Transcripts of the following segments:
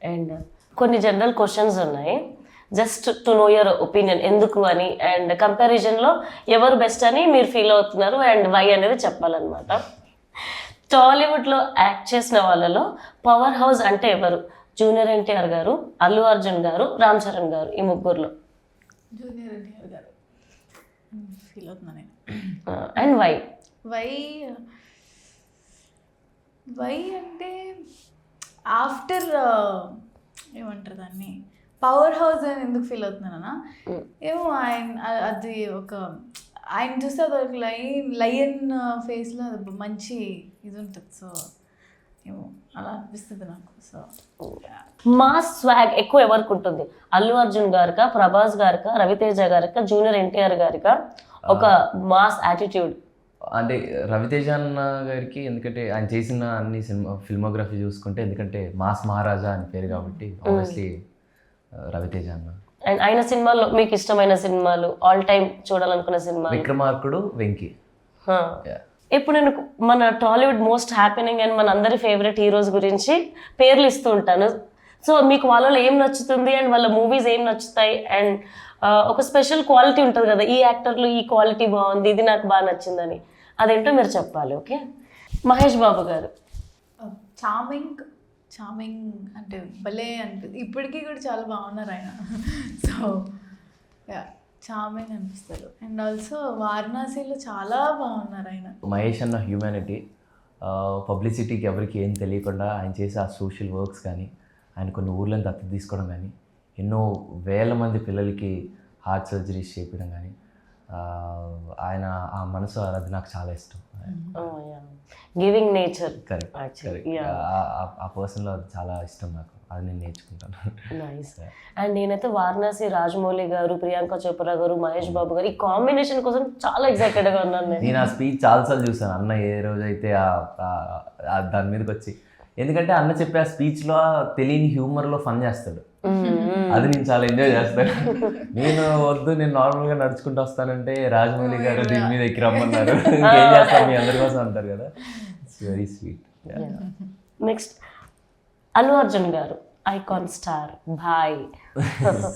And కొన్ని general questions ఉన్నాయి, just to know your opinion ఎందుకు అని, అండ్ కంపారిజన్లో ఎవరు బెస్ట్ అని మీరు ఫీల్ అవుతున్నారు అండ్ వై అనేది చెప్పాలన్నమాట. టాలీవుడ్లో యాక్ట్ చేసిన వాళ్ళలో పవర్ హౌస్ అంటే ఎవరు? జూనియర్ ఎన్టీఆర్ గారు, అల్లు అర్జున్ గారు, రామ్ చరణ్ గారు, ఈ ముగ్గురులో జూనియర్ ఎన్టీఆర్ గారు ఫీల్ అవుతున్నా నేను. And why? వై అంటే ఆఫ్టర్ ఏమంటారు దాన్ని, పవర్ హౌస్ అని ఎందుకు ఫీల్ అవుతున్నానా ఏమో, అది ఒక ఆయన చూస్తే అది ఒక లయన్ ఫేస్లో మంచి ఇది ఉంటుంది. సో ఏమో అలా అనిపిస్తుంది నాకు. సో మాస్ స్వాగ్ ఎక్కువ ఎవరికి ఉంటుంది? అల్లు అర్జున్ గారికా, ప్రభాస్ గారికా, రవితేజ గారికా, జూనియర్ ఎన్టీఆర్ గారికా ఒక మాస్ యాటిట్యూడ్? అంటే రవితేజ అన్న గారికి, ఎందుకంటే ఆయన చేసిన అన్ని ఫిల్మోగ్రఫీ చూసుకుంటే, ఎందుకంటే మాస్ మహారాజా అని పేరు కాబట్టి ఆబ్వియస్లీ రవితేజ అన్న. అండ్ ఆయన సినిమాల్లో మీకు ఇష్టమైన సినిమాలు, ఆల్ టైమ్ చూడాలనుకున్న సినిమా? విక్రమార్కుడు, వెంకీ. ఇప్పుడు నేను మన టాలీవుడ్ మోస్ట్ హ్యాపీనింగ్ అండ్ మన అందరి ఫేవరెట్ హీరోస్ గురించి పేర్లు ఇస్తూ ఉంటాను. సో మీకు వాళ్ళలో ఏం నచ్చుతుంది అండ్ వాళ్ళ మూవీస్ ఏం నచ్చుతాయి, అండ్ ఒక స్పెషల్ క్వాలిటీ ఉంటుంది కదా, ఈ యాక్టర్లు ఈ క్వాలిటీ బాగుంది, ఇది నాకు బాగా నచ్చిందని, అదేంటో మీరు చెప్పాలి. ఓకే, మహేష్ బాబు గారు చార్మింగ్ అంటే భలే అనిపిస్తుంది, ఇప్పటికీ కూడా చాలా బాగున్నారు ఆయన. సో చార్మింగ్ అనిపిస్తారు. అండ్ ఆల్సో వారణాసిలో చాలా బాగున్నారు ఆయన. మహేష్ అన్న హ్యూమానిటీ, పబ్లిసిటీకి ఎవరికి ఏం తెలియకుండా ఆయన చేసే ఆ సోషల్ వర్క్స్ కానీ, ఆయన కొన్ని ఊర్లను దత్తత తీసుకోవడం కానీ, ఎన్నో వేల మంది పిల్లలకి హార్ట్ సర్జరీస్ చేయించడం కానీ, ఆయన ఆ మనసు అది నాకు చాలా ఇష్టం. Giving nature. కరెక్ట్. ఆ పర్సన్లో అది చాలా ఇష్టం నాకు, అది నేను నేర్చుకుంటాను. నైస్. అండ్ నేనైతే వారణాసి రాజమౌళి గారు, ప్రియాంక చోప్రా గారు, మహేష్ బాబు గారు ఈ కాంబినేషన్ కోసం చాలా ఎక్సైటెడ్గా ఉన్నాను నేను. ఆ స్పీచ్ చాలాసార్లు చూసాను. అన్న ఏ రోజైతే దాని మీదకి వచ్చి, ఎందుకంటే అన్న చెప్పే ఆ స్పీచ్లో తెలియని హ్యూమర్లో ఫన్ చేస్తాడు, అది నేను చాలా ఎంజాయ్ చేస్తాను. నేను వద్దు, నేను నార్మల్గా నడుచుకుంటూ వస్తానంటే రాజమౌళి గారు దీని మీద ఎక్కి రమ్మన్నారు, ఇంకేం చేస్తాను మీ అందరి కోసం అంటారు కదా. It's very sweet. Next Allu Arjun గారు, ఐకాన్ స్టార్, భాయ్,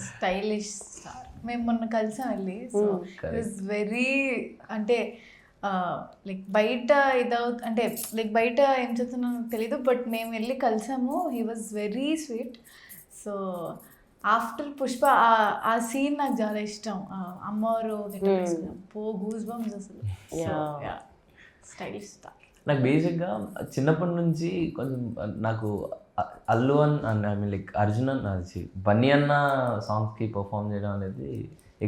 స్టైలిష్ స్టార్. మేము మొన్న కలిసాం వెళ్ళి. సో ఇట్ వాజ్ వెరీ అంటే లైక్ బయట అంటే లైక్ బయట ఏం చెప్తున్నానో తెలీదు, బట్ మేము వెళ్ళి కలిసాము. He was very sweet. So after Pushpa ఆ సీన్ నాకు చాలా ఇష్టం. అమ్మవారు గూస్ బంప్స్ అసలు. Stylish star. నాకు బేసిక్గా చిన్నప్పటి నుంచి కొంచెం నాకు అల్లు అన్ ఐ మీన్ లైక్ అర్జున్ అన్న, బన్నీ అన్న సాంగ్స్కి పర్ఫామ్ చేయడం అనేది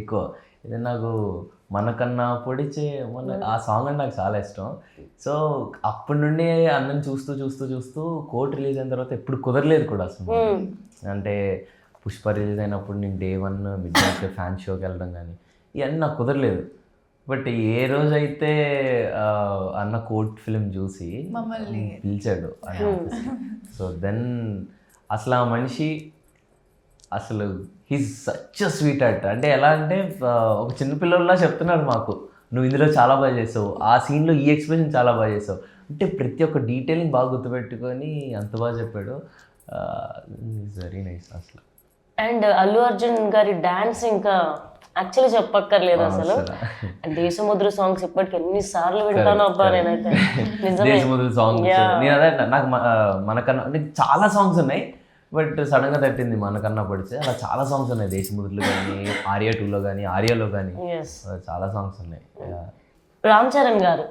ఎక్కువ. ఇది నాకు మనకన్నా పొడిచే ఆ సాంగ్ అంటే నాకు చాలా ఇష్టం. సో అప్పటి నుండి అన్నని చూస్తూ కోర్ట్ రిలీజ్ అయిన తర్వాత ఎప్పుడు కుదరలేదు కూడా అసలు. అంటే పుష్ప రిలీజ్ అయినప్పుడు నేను Day 1 మిడ్ నైట్ ఫ్యాన్ షోకి వెళ్ళడం కానీ ఇవన్నీ నాకు కుదరలేదు. బట్ ఏ రోజైతే అన్న కోర్ట్ ఫిలిం చూసి పిలిచాడు, సో దెన్ అసలు ఆ మనిషి అసలు he's such a sweet heart. అంటే ఎలా అంటే ఒక చిన్నపిల్లల్లా చెప్తున్నాడు మాకు, నువ్వు ఇందులో చాలా బాగా చేసావు, ఆ సీన్లో ఈ ఎక్స్ప్రెషన్ చాలా బాగా చేసావు అంటే ప్రతి ఒక్క డీటెయిలింగ్ బాగా గుర్తుపెట్టుకొని అంత బాగా చెప్పాడు. వెరీ నైస్ అసలు. అండ్ అల్లు అర్జున్ గారి డాన్స్ ఇంకా యాక్చువల్లీ చెప్పక్కర్లేదు అసలు. దేశముద్ర సాంగ్స్ ఇప్పటికి ఎన్నిసార్లు వింటాను అబ్బా నేనైతే. దేశముద్ర సాంగ్స్ నేను అదే నాకు మనకన్నా అంటే చాలా సాంగ్స్ ఉన్నాయి, బట్ సడన్గా తట్టింది మనకన్నా పడితే. అలా చాలా సాంగ్స్ ఉన్నాయి, దేశముద్రలో కానీ, ఆర్యా 2లో కానీ, ఆర్యాలో కానీ చాలా సాంగ్స్ ఉన్నాయి. రామ్ చరణ్ గారు,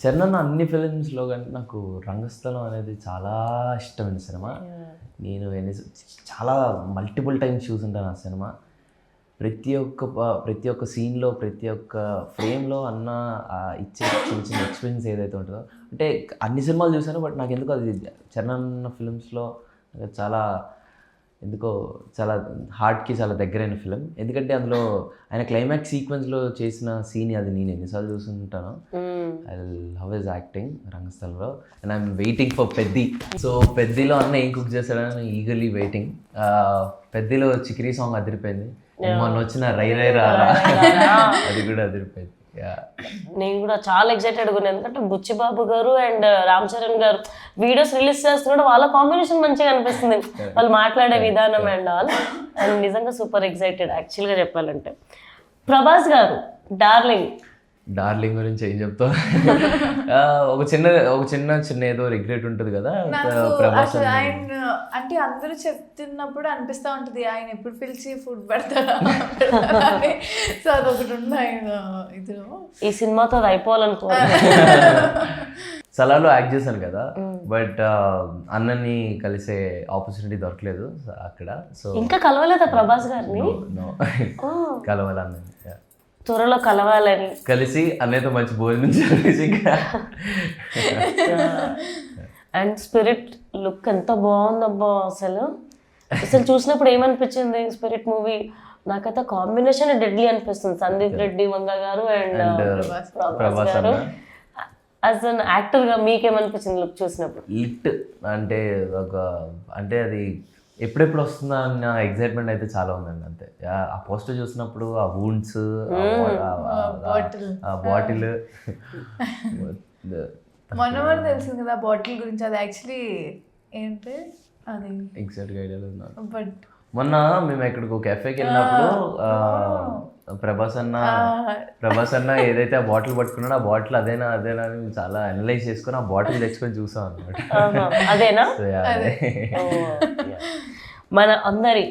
చరణ్ అన్న అన్ని ఫిలిమ్స్లో కానీ నాకు రంగస్థలం అనేది చాలా ఇష్టమైన సినిమా. నేను చాలా మల్టిపుల్ టైమ్స్ చూసుంటాను ఆ సినిమా. ప్రతి ఒక్క సీన్లో, ప్రతి ఒక్క ఫ్రేమ్లో అన్న ఇచ్చే చిన్న ఎక్స్పీరియన్స్ ఏదైతే ఉంటుందో, అంటే అన్ని సినిమాలు చూసాను, బట్ నాకు ఎందుకో అది చరణ్ అన్న ఫిలిమ్స్లో చాలా ఎందుకో చాలా హార్ట్కి చాలా దగ్గరైన ఫిలిం. ఎందుకంటే అందులో ఆయన క్లైమాక్స్ సీక్వెన్స్లో చేసిన సీన్ అది నేను ఎన్నిసార్లు చూస్తుంటాను. ఐ లవ్ హిస్ యాక్టింగ్ రంగస్థలంలో. And I'm waiting for Peddi. So పెద్దిలో అన్న ఏం కుక్ చేశాడని ఈగర్లీ వెయిటింగ్. పెద్దిలో చిక్రీ సాంగ్ అదిరిపోయింది, మొన్న వచ్చిన రై రై రా అది కూడా అదిరిపోయింది. నేను కూడా చాలా ఎక్సైటెడ్గా ఉన్నాను, ఎందుకంటే బుచ్చిబాబు గారు అండ్ రామ్ చరణ్ గారు వీడియోస్ రిలీజ్ చేస్తున్నప్పుడు వాళ్ళ కాంబినేషన్ మంచిగా అనిపిస్తుంది, వాళ్ళు మాట్లాడే విధానం అండ్ ఆల్. అండ్ నిజంగా సూపర్ ఎక్సైటెడ్ యాక్చువల్గా చెప్పాలంటే. ప్రభాస్ గారు డార్లింగ్ గురించి ఏం చెప్తావు? ఒక చిన్న ఏదో రిగ్రెట్ ఉంటుంది కదా ప్రభాస్ అసలు ఆయన అంటే అందరూ చెప్తున్నప్పుడు అనిపిస్తూ ఉంటుంది ఆయన ఎప్పుడు పిలిచి ఫుడ్ పెడతారా. సో అదొకటి ఉంది ఆయన ఇదిలో. ఈ సినిమాతో అది అయిపోవాలనుకో. సలార్లో యాక్ట్ చేశాను కదా, బట్ అన్నని కలిసే ఆపర్చునిటీ దొరకలేదు అక్కడ. సో ఇంకా కలవలేదా ప్రభాస్ గారిని? కలవాలి అన్నని, త్వరలో కలవాలని. కలిసి అన్నయ్యతో మంచి భోజనం చేసి. అండ్ స్పిరిట్ లుక్ ఎంత బాగుందబ్బా అసలు. అసలు చూసినప్పుడు ఏమనిపించింది స్పిరిట్ మూవీ? నాకైతే కాంబినేషన్ డెడ్లీ అనిపిస్తుంది, సందీప్ రెడ్డి వంగ గారు అండ్ ప్రభాస్ గారు. యాజ్ అన్ యాక్టర్గా మీకేమనిపించింది లుక్ చూసినప్పుడు? లిట్ అంటే అంటే అది ఎప్పుడెప్పుడు వస్తుందా అన్న ఎగ్జైట్మెంట్ అయితే చాలా ఉందండి. అంతే, ఆ పోస్టర్ చూసినప్పుడు ఆ వూండ్స్, బాటిల్ మొన్న తెలిసింది కదా బాటిల్ గురించి. అది యాక్చువల్లీ ఏంటి అది ఎగ్జాక్ట్గా ఐడియా లేదు నాకు. బట్ మొన్న మేము ఎక్కడికి ఒక కెఫేకి వెళ్ళినప్పుడు ప్రభాస్ అన్న ఏదైతే ఆ బాటిల్ పట్టుకున్నాడో ఆ బాటిల్ అదేనా అని చాలా అనలైజ్ చేసుకుని ఆ బాటిల్ తెచ్చుకొని చూసాం అనమాట. అదేనా? మన అందరి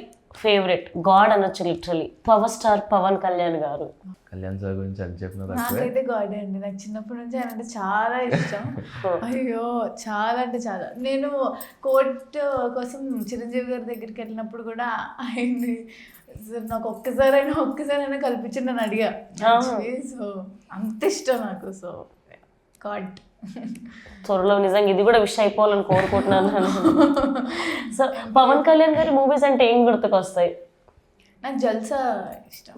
ఫేవరెట్ గాడ్ అనొచ్చు literally, power star Pawan Kalyan garu. Kalyan sir గురించి అని చెప్పిన నాకైతే గాడ్ అండి. నాకు చిన్నప్పటి నుంచి ఆయన అంటే చాలా ఇష్టం. అయ్యో చాలా అంటే చాలా. నేను కోర్ట్ కోసం చిరంజీవి గారి దగ్గరికి వెళ్ళినప్పుడు కూడా ఆయన్ని నాకు ఒక్కసారైనా కల్పించి నన్ను అడిగా. సో అంత ఇష్టం నాకు. So God. త్వరలో నిజంగా ఇది కూడా విష్ అయిపోవాలని కోరుకుంటున్నాను. సో పవన్ కళ్యాణ్ గారి మూవీస్ అంటే ఏం గుర్తుకొస్తాయి? నాకు జల్సా ఇష్టం.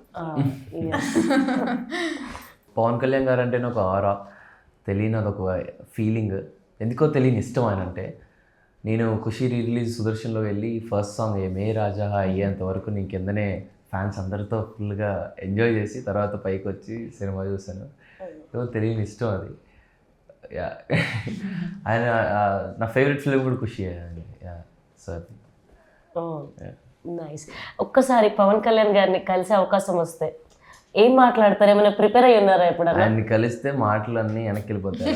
పవన్ కళ్యాణ్ గారు అంటే నాకు ఆరా తెలియని అదొక ఫీలింగ్, ఎందుకో తెలియని ఇష్టం ఆయన అంటే. నేను ఖుషి రిలీజ్ సుదర్శన్లో వెళ్ళి ఫస్ట్ సాంగ్ మే రాజా అయ్యేంత వరకు నేను కిందనే ఫ్యాన్స్ అందరితో ఫుల్గా ఎంజాయ్ చేసి తర్వాత పైకి వచ్చి సినిమా చూశాను. తెలియని ఇష్టం అది. ఆయన నా ఫేవరెట్ ఫిలిం కూడా ఖుషి అండి. Sir nice. ఒక్కసారి పవన్ కళ్యాణ్ గారిని కలిసే అవకాశం వస్తే ఏం మాట్లాడతారు? ఏమైనా ప్రిపేర్ అయ్యి ఉన్నారా ఎప్పుడు? ఆయన్ని కలిస్తే మాటలన్నీ వెనక్కి వెళ్ళిపోతాయి.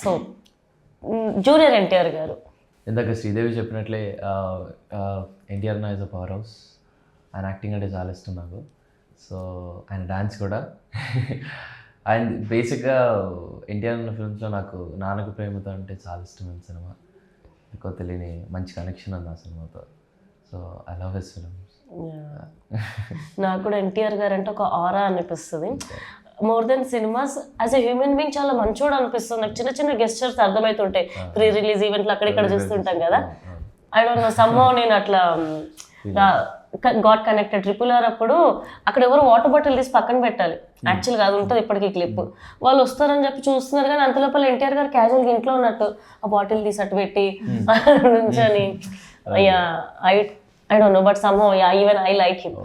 సో జూనియర్ ఎన్టీఆర్ గారు, ఇందాక శ్రీదేవి చెప్పినట్లే ఎన్టీఆర్ నా ఇస్ అ పవర్ హౌస్. ఆయన యాక్టింగ్ అంటే చాలా ఇష్టం నాకు. సో ఆయన డాన్స్ కూడా. ఆయన బేసిక్గా ఎన్టీఆర్ అన్న ఫిల్మ్స్లో నాకు నాన్నకు ప్రేమతో అంటే చాలా ఇష్టమైన సినిమా. ఎక్కువ తెలియని మంచి కనెక్షన్ ఉంది ఆ సినిమాతో. So I love his films. నాకు కూడా ఎన్టీఆర్ గారు అంటే ఒక ఆరా అనిపిస్తుంది. More than cinemas as a human being చాలా మంచోడు అనిపిస్తుంది నాకు. చిన్న చిన్న గెస్చర్స్ అర్థమవుతుంటాయి ప్రీ రిలీజ్ ఈవెంట్లు అక్కడిక్కడ చూస్తుంటాం కదా. ఐ డోంట్ నో సమ్హౌ నేను అట్లా గాట్ కనెక్టెడ్. RRR అప్పుడు అక్కడ ఎవరు వాటర్ బాటిల్ తీసి పక్కన పెట్టాలి, యాక్చువల్గా అది ఉంటుంది ఇప్పటికీ క్లిప్. వాళ్ళు వస్తారని చెప్పి చూస్తున్నారు కానీ అంత లోపల ఎన్టీఆర్ గారు క్యాజువల్గా ఇంట్లో ఉన్నట్టు ఆ బాటిల్ తీసి అట్టు పెట్టి నుంచని. I don't know but somehow even I like him.